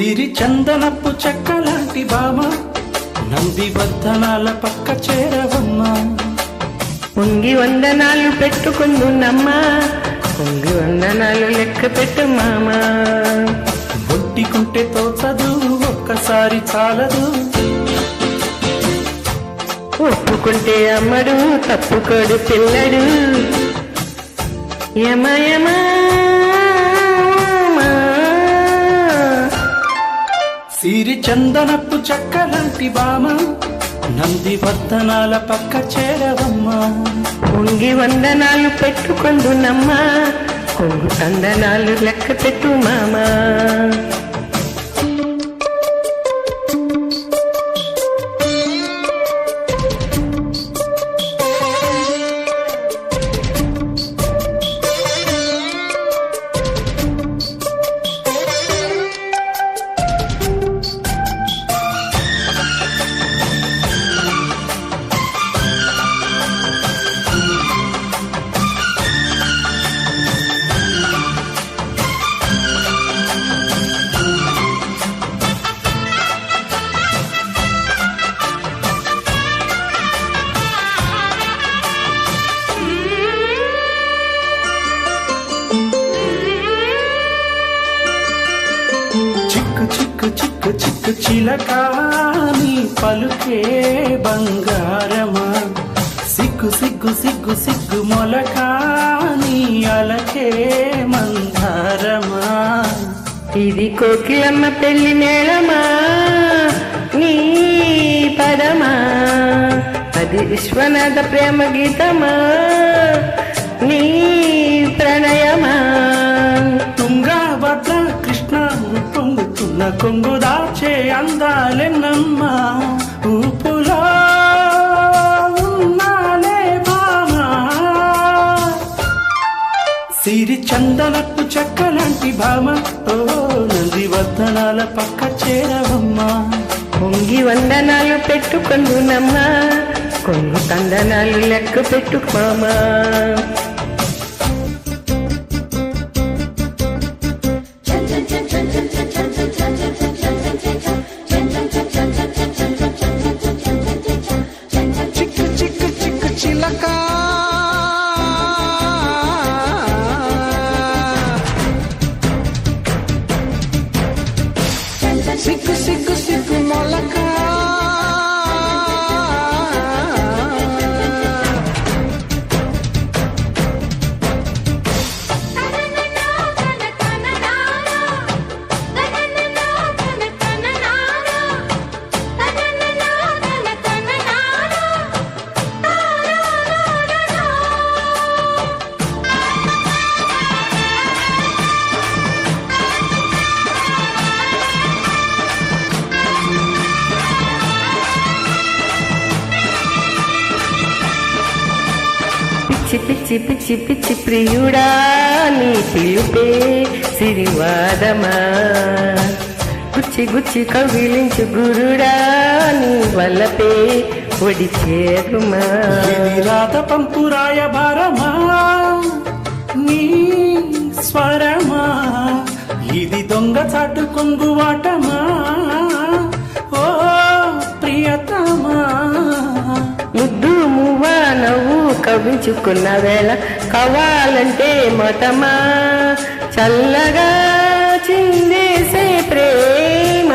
సిరి చందనపు చెక్కలాంటి బామ నంది వర్ధనాల పక్క చేరవమ్మా. పొంగి వందనాలు పెట్టుకుందున్నమ్మా, పొంగి వందనాలు లెక్క పెట్టు మామా. బొట్టికుంటే తోచదు ఒక్కసారి చాలదు, ఒప్పుకుంటే అమ్మడు తప్పుకోడు పిల్లడు. యమయమా సిరి చందనపు చెక్కలాంటి బామ నంది వర్ధనాల పక్క చేరవమ్మా. పొంగి వందనాలు పెట్టుకుందున్నమ్మా, పొంగు వందనాలు లెక్క పెట్టు మామా. చిక్కు చిక్కు చిక్కు చిలకా నీ పలుకే బంగారమా. సిగ్గు సిగ్గు సిగ్గు సిగ్గు మొలకా నీ అలకే మందారమా. ఇది కోకిలమ్మ పెళ్లి మేళమా, నీ పదమా. అది విశ్వనాథ ప్రేమ గీతమా, నీ ప్రణయమా. తుంగభద్ర కృష్ణ పొంగుతున్న కొంగు దాచే అందాలెన్నమ్మా. ఊపులో ఉన్నాలే బామా. సిరి చందనపు చెక్కలాంటి భామ ఓ నంది వర్ధనాల పక్క చేరవమ్మా. పొంగి వందనాలు పెట్టుకుందునమ్మా, కొంగు తందనాలు లెక్క పెట్టు మామా. చిక్కు చిక్కు చిక్కు చిలకా సిగ్గు సిగ్గు సిగ్గు మొలకా. పిచ్చి పిచ్చి పిచ్చి పిచ్చి ప్రియుడా నీ పిలుపే సిరివాదమా. గుచ్చి గుచ్చి కవిలించు గురుడా నీ వల్లపే ఒడి చేరుమా. రాత పంపురాయ భారమా నీ స్వరమా. ఇది దొంగ చాటు కొంగు వాటమా ఓ ప్రియతమా. ముద్దు మువ్వ నవ్వు కవించుకున్న వేళ కావాలంటే మతమా. చల్లగా చిందేసే ప్రేమ.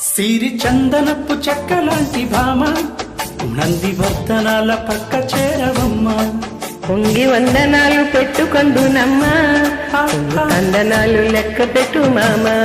సిరి చందనపు చెక్కలాంటి భామ నంది వర్ధనాల పక్క చేరవమ్మా. పొంగి వందనాలు పెట్టుకుందునమ్మా, వందనాలు లెక్క పెట్టు మామా.